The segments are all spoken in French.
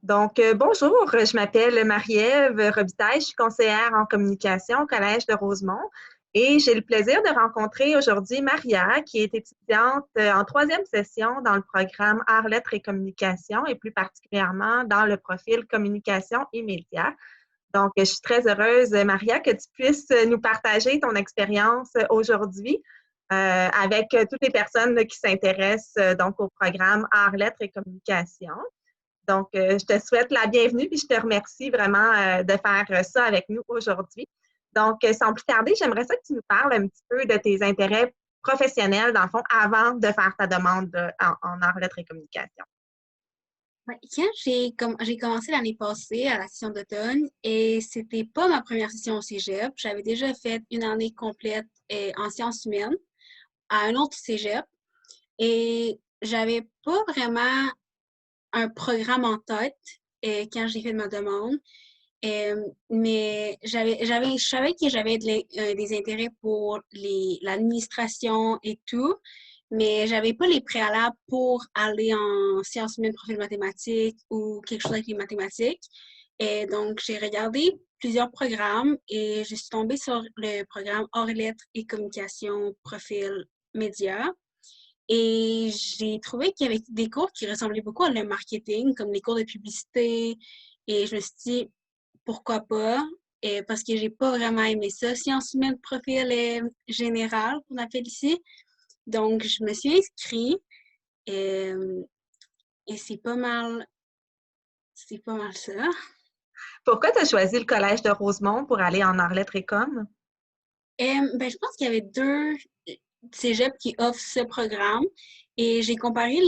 Bonjour, je m'appelle Marie-Ève Robitaille, je suis conseillère en communication au Collège de Rosemont et j'ai le plaisir de rencontrer aujourd'hui Maria, qui est étudiante en troisième session dans le programme Arts, Lettres et Communication et plus particulièrement dans le profil Communication et médias. Je suis très heureuse, Maria, que tu puisses nous partager ton expérience aujourd'hui avec toutes les personnes qui s'intéressent au programme Arts, Lettres et Communication. Je te souhaite la bienvenue puis je te remercie vraiment de faire ça avec nous aujourd'hui. Sans plus tarder, j'aimerais ça que tu nous parles un petit peu de tes intérêts professionnels, dans le fond, avant de faire ta demande en arts, lettres et communication. Ouais, quand j'ai commencé l'année passée à la session d'automne et c'était pas ma première session au cégep. J'avais déjà fait une année complète en sciences humaines à un autre cégep et j'avais pas vraiment un programme en tête quand j'ai fait ma demande. Mais je savais que j'avais des intérêts pour l'administration et tout, mais j'avais pas les préalables pour aller en sciences humaines, profil mathématiques ou quelque chose avec les mathématiques. Et donc, j'ai regardé plusieurs programmes et je suis tombée sur le programme Hors lettres et communication, profil média. Et j'ai trouvé qu'il y avait des cours qui ressemblaient beaucoup à le marketing, comme les cours de publicité. Et je me suis dit, pourquoi pas? Et parce que j'ai pas vraiment aimé ça, sciences humaines, profil général, qu'on appelle ici. Donc, je me suis inscrite et c'est pas mal ça. Pourquoi tu as choisi le Collège de Rosemont pour aller en arts, lettres et com? Je pense qu'il y avait deux cégeps qui offrent ce programme et j'ai comparé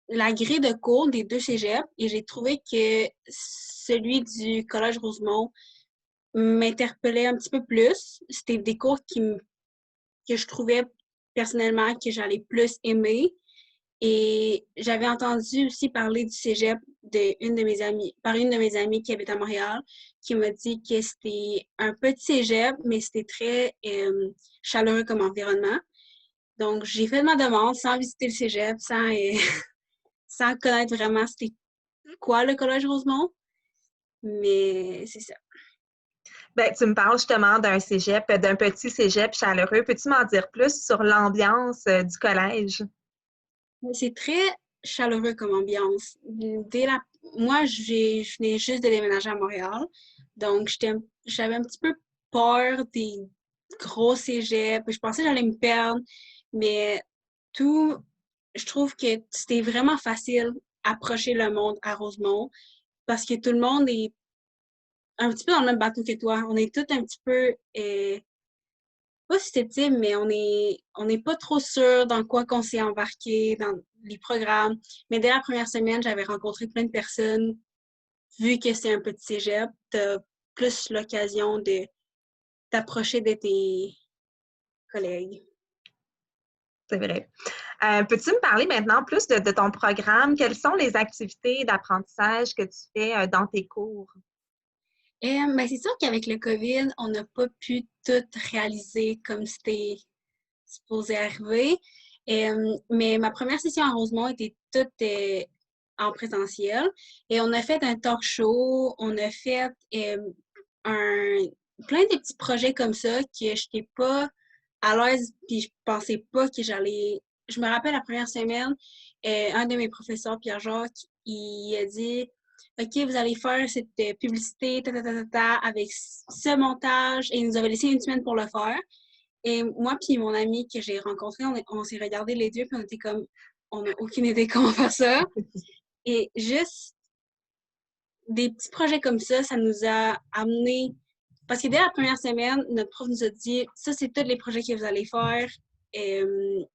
la grille de cours des deux cégeps et j'ai trouvé que celui du Collège Rosemont m'interpellait un petit peu plus. C'était des cours que je trouvais personnellement que j'allais plus aimer. Et j'avais entendu aussi parler du cégep par une de mes amies qui habite à Montréal, qui m'a dit que c'était un petit cégep, mais c'était très chaleureux comme environnement. Donc, j'ai fait ma demande sans visiter le cégep, sans connaître vraiment c'était quoi le Collège Rosemont, mais c'est ça. Tu me parles justement d'un cégep, d'un petit cégep chaleureux. Peux-tu m'en dire plus sur l'ambiance du collège? C'est très chaleureux comme ambiance. Moi, je venais juste de déménager à Montréal, donc j'avais un petit peu peur des gros cégeps. Je pensais que j'allais me perdre, mais tout, je trouve que c'était vraiment facile approcher le monde à Rosemont parce que tout le monde est un petit peu dans le même bateau que toi. On est tous un petit peu pas susceptible, mais on n'est pas trop sûr dans quoi qu'on s'est embarqué, dans les programmes. Mais dès la première semaine, j'avais rencontré plein de personnes. Vu que c'est un petit cégep, t'as plus l'occasion de t'approcher de tes collègues. C'est vrai. Peux-tu me parler maintenant plus de ton programme? Quelles sont les activités d'apprentissage que tu fais dans tes cours? C'est sûr qu'avec le COVID, on n'a pas pu tout réaliser comme c'était supposé arriver. Mais ma première session à Rosemont était toute en présentiel. Et on a fait un talk show, on a fait un, plein de petits projets comme ça que je n'étais pas à l'aise, puis je pensais pas que j'allais. Je me rappelle la première semaine, un de mes professeurs, Pierre-Jacques, il a dit OK, vous allez faire cette publicité avec ce montage, et il nous avait laissé une semaine pour le faire. Et moi puis mon ami que j'ai rencontré, on s'est regardé les deux puis on était comme on n'a aucune idée comment faire ça. Et juste des petits projets comme ça nous a amené. Parce que dès la première semaine, notre prof nous a dit ça, c'est tous les projets que vous allez faire. Puis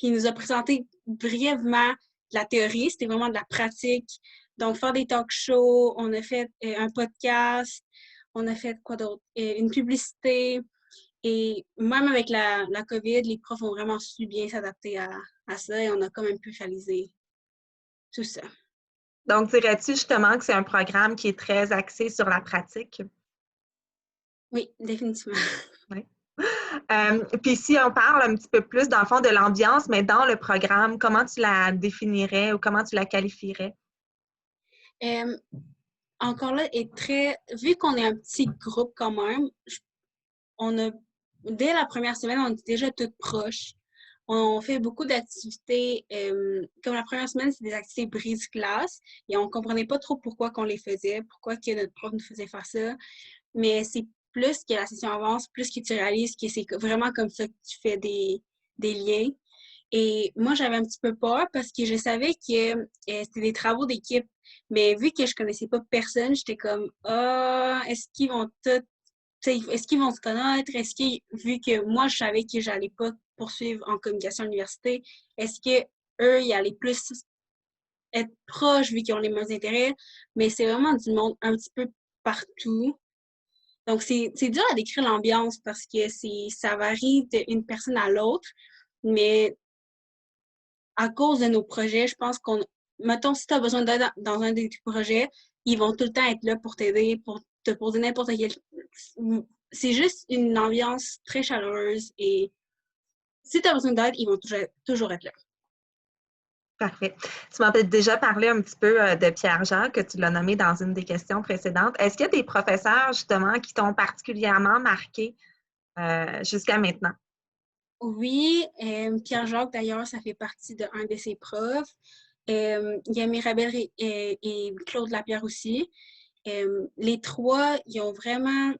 il nous a présenté brièvement de la théorie, c'était vraiment de la pratique. Donc, faire des talk shows, on a fait un podcast, on a fait quoi d'autre? Une publicité. Et même avec la COVID, les profs ont vraiment su bien s'adapter à ça et on a quand même pu réaliser tout ça. Donc, dirais-tu justement que c'est un programme qui est très axé sur la pratique? Oui, définitivement. Oui. Puis si on parle un petit peu plus, dans le fond, de l'ambiance, mais dans le programme, comment tu la définirais ou comment tu la qualifierais? Euh, Encore là, vu qu'on est un petit groupe quand même, on a, dès la première semaine, on était déjà toutes proches. On fait beaucoup d'activités. Comme la première semaine, c'est des activités brise-glace et on comprenait pas trop pourquoi qu'on les faisait, pourquoi que notre prof nous faisait faire ça. Mais c'est plus que la session avance, plus que tu réalises que c'est vraiment comme ça que tu fais des liens. Et moi, j'avais un petit peu peur parce que je savais que c'était des travaux d'équipe. Mais vu que je connaissais pas personne, j'étais comme, ah, est-ce qu'ils vont tout, est-ce qu'ils vont se connaître? Est-ce que, vu que moi, je savais que j'allais pas poursuivre en communication à l'université, est-ce que eux, ils allaient plus être proches vu qu'ils ont les mêmes intérêts? Mais c'est vraiment du monde un petit peu partout. Donc, c'est dur à décrire l'ambiance parce que ça varie d'une personne à l'autre. Mais à cause de nos projets, je pense mettons, si tu as besoin d'aide dans un des projets, ils vont tout le temps être là pour t'aider, pour te poser n'importe quel. C'est juste une ambiance très chaleureuse et si tu as besoin d'aide, ils vont toujours être là. Parfait. Tu m'avais déjà parlé un petit peu de Pierre-Jean, que tu l'as nommé dans une des questions précédentes. Est-ce qu'il y a des professeurs, justement, qui t'ont particulièrement marqué jusqu'à maintenant? Oui, Pierre-Jacques, d'ailleurs, ça fait partie d'un de ses profs. Il y a Mirabelle et Claude Lapierre aussi. Les trois, ils ont vraiment.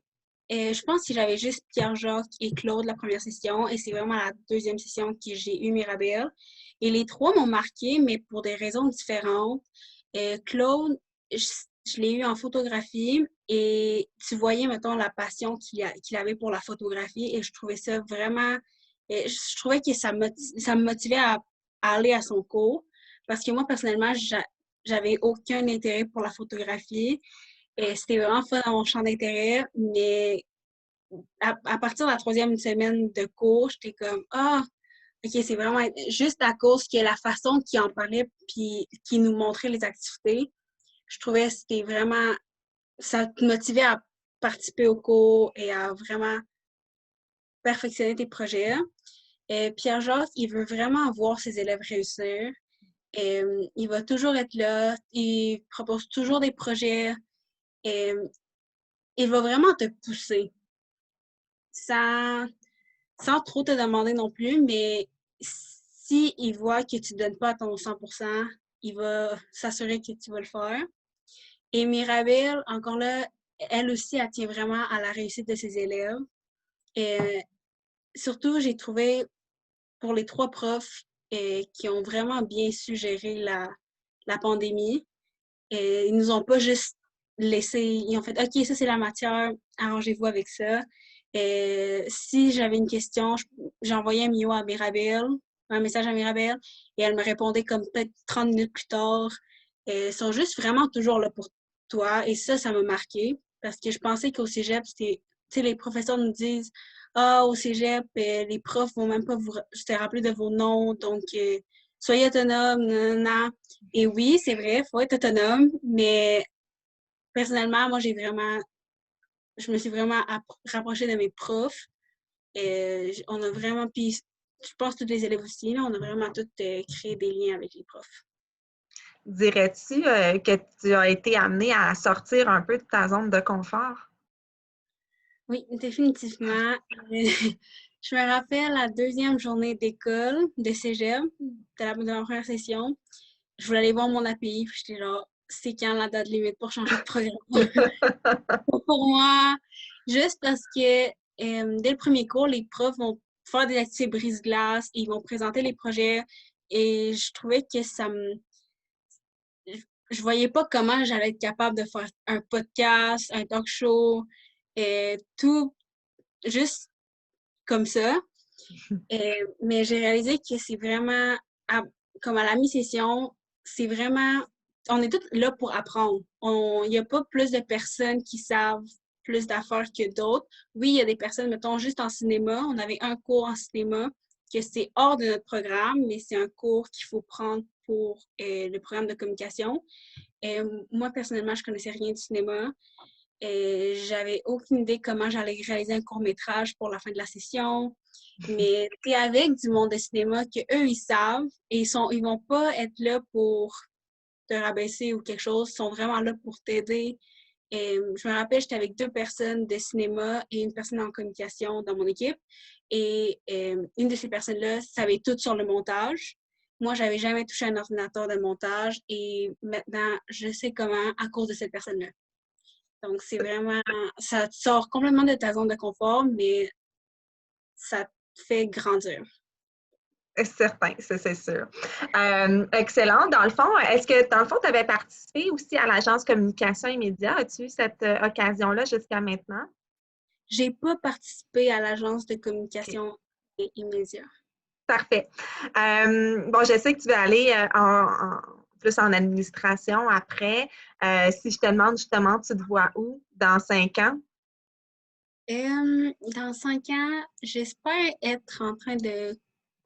Je pense que j'avais juste Pierre-Jacques et Claude la première session, et c'est vraiment la deuxième session que j'ai eu Mirabelle. Et les trois m'ont marqué, mais pour des raisons différentes. Claude, je, je l'ai eu en photographie, et tu voyais, mettons, la passion qu'il avait pour la photographie, et je trouvais ça vraiment. Je trouvais que ça me motivait à aller à son cours, parce que moi, personnellement, j'avais aucun intérêt pour la photographie. Et c'était vraiment pas dans mon champ d'intérêt, mais à partir de la troisième semaine de cours, j'étais comme ah, ok, c'est vraiment juste à cause que la façon qu'il en parlait puis qu'il nous montrait les activités, je trouvais que c'était vraiment ça te motivait à participer au cours et à vraiment perfectionner tes projets. Et Pierre-Jacques, il veut vraiment voir ses élèves réussir. Et, il va toujours être là, il propose toujours des projets et il va vraiment te pousser sans, sans trop te demander non plus, mais si il voit que tu ne donnes pas ton 100%, il va s'assurer que tu vas le faire. Et Mirabelle, encore là, elle aussi, elle tient vraiment à la réussite de ses élèves. Et surtout, j'ai trouvé pour les trois profs qui ont vraiment bien su gérer la pandémie. Et ils nous ont pas juste laissé, ils ont fait OK, ça c'est la matière, arrangez-vous avec ça. Et si j'avais une question, j'envoyais un message à Mirabelle, et elle me répondait comme peut-être 30 minutes plus tard. Et ils sont juste vraiment toujours là pour toi. Et ça m'a marqué parce que je pensais qu'au cégep, c'était, tu sais, les professeurs nous disent ah, au cégep, les profs vont même pas se rappeler de vos noms, donc soyez autonome, nanana. Et oui, c'est vrai, il faut être autonome, mais personnellement, moi, je me suis vraiment rapprochée de mes profs. Et on a vraiment, puis je pense que tous les élèves aussi, là, on a vraiment tous créé des liens avec les profs. Dirais-tu que tu as été amené à sortir un peu de ta zone de confort? Oui, définitivement. Je me rappelle la deuxième journée d'école, de cégep, de ma première session. Je voulais aller voir mon API, puis j'étais là, c'est quand la date limite pour changer de programme? Pour moi, juste parce que dès le premier cours, les profs vont faire des activités brise-glace, ils vont présenter les projets, et je trouvais que je voyais pas comment j'allais être capable de faire un podcast, un talk show, et tout juste comme ça. Mais j'ai réalisé que c'est vraiment, comme à la mi-session, c'est vraiment, on est tous là pour apprendre. Il n'y a pas plus de personnes qui savent plus d'affaires que d'autres. Oui, il y a des personnes, mettons, juste en cinéma. On avait un cours en cinéma que c'est hors de notre programme, mais c'est un cours qu'il faut prendre pour le programme de communication. Moi, personnellement, je connaissais rien du cinéma. J'avais aucune idée comment j'allais réaliser un court-métrage pour la fin de la session. Mais tu es avec du monde de cinéma que eux ils savent et ils vont pas être là pour te rabaisser ou quelque chose, sont vraiment là pour t'aider. Je me rappelle, j'étais avec 2 personnes de cinéma et une personne en communication dans mon équipe. Et une de ces personnes-là savait tout sur le montage. Moi, j'avais jamais touché un ordinateur de montage et maintenant, je sais comment à cause de cette personne-là. Donc, c'est vraiment, ça te sort complètement de ta zone de confort, mais ça te fait grandir. Certain, ça c'est sûr. Excellent. Dans le fond, est-ce que dans le fond, tu avais participé aussi à l'agence communication et médias? As-tu eu cette occasion-là jusqu'à maintenant? J'ai pas participé à l'agence de OK. communication et immédiat. Parfait. Bon, je sais que tu vas aller plus en administration après. Si je te demande justement, tu te vois où dans 5 ans? Dans 5 ans, j'espère être en train de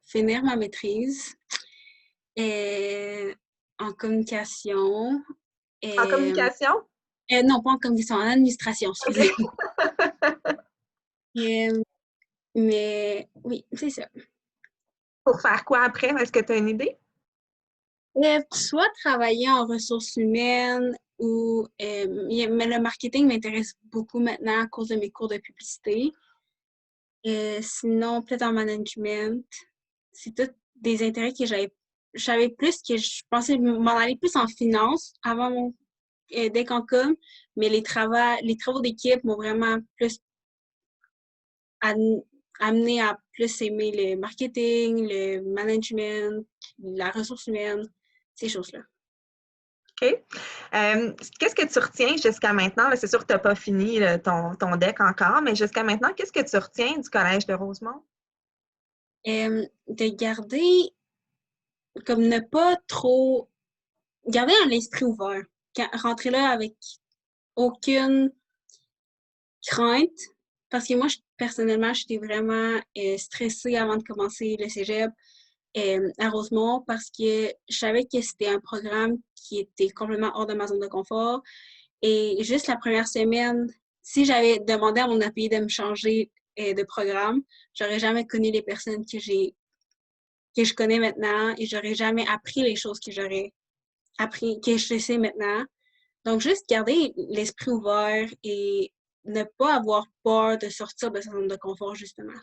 finir ma maîtrise en communication. En Euh, communication? non, pas en communication, en administration, excusez. OK. Euh, mais oui, c'est ça. Pour faire quoi après? Est-ce que tu as une idée? Soit travailler en ressources humaines ou mais le marketing m'intéresse beaucoup maintenant à cause de mes cours de publicité. Sinon, peut-être en management. C'est tous des intérêts que je savais plus que je pensais m'en aller plus en finance avant mon deck en com, mais les travaux d'équipe m'ont vraiment plus amené à plus aimer le marketing, le management, la ressource humaine, ces choses-là. OK. Qu'est-ce que tu retiens jusqu'à maintenant? Là, c'est sûr que tu n'as pas fini là, ton deck encore, mais jusqu'à maintenant, qu'est-ce que tu retiens du Collège de Rosemont? De garder, comme ne pas trop, garder un esprit ouvert. Rentrer là avec aucune crainte, parce que moi, personnellement, j'étais vraiment stressée avant de commencer le cégep à Rosemont parce que je savais que c'était un programme qui était complètement hors de ma zone de confort. Et juste la première semaine, si j'avais demandé à mon appui de me changer de programme, j'aurais jamais connu les personnes que je connais maintenant et j'aurais jamais appris les choses que j'aurais appris, que je sais maintenant. Donc, juste garder l'esprit ouvert et ne pas avoir peur de sortir de sa zone de confort, justement.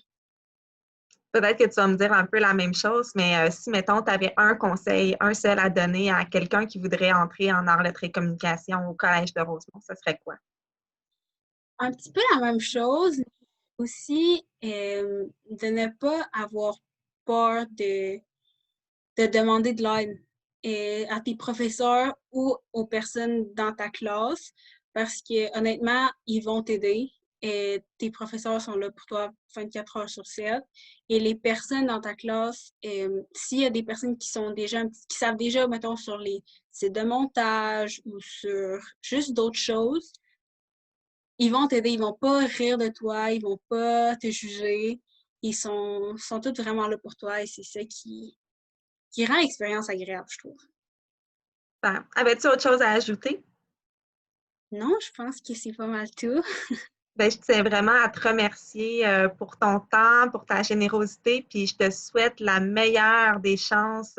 Peut-être que tu vas me dire un peu la même chose, mais si, mettons, tu avais un conseil, un seul à donner à quelqu'un qui voudrait entrer en arts, lettres et communication au Collège de Rosemont, ce serait quoi? Un petit peu la même chose, aussi de ne pas avoir peur de demander de l'aide à tes professeurs ou aux personnes dans ta classe parce que honnêtement, ils vont t'aider. Et tes professeurs sont là pour toi 24 heures sur 7. Et les personnes dans ta classe, s'il y a des personnes qui sont déjà, qui savent déjà, mettons, sur les sites de montage ou sur juste d'autres choses, ils vont t'aider, ils vont pas rire de toi, ils vont pas te juger. Sont tous vraiment là pour toi et c'est ça qui rend l'expérience agréable, je trouve. Ben, avais-tu autre chose à ajouter? Non, je pense que c'est pas mal tout. Ben, je tiens vraiment à te remercier pour ton temps, pour ta générosité, puis je te souhaite la meilleure des chances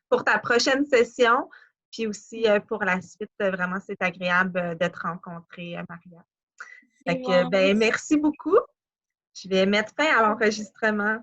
pour ta prochaine session, puis aussi pour la suite. Vraiment, c'est agréable de te rencontrer, Maria. C'est Fait que, bon. ben, merci beaucoup. Je vais mettre fin à l'enregistrement.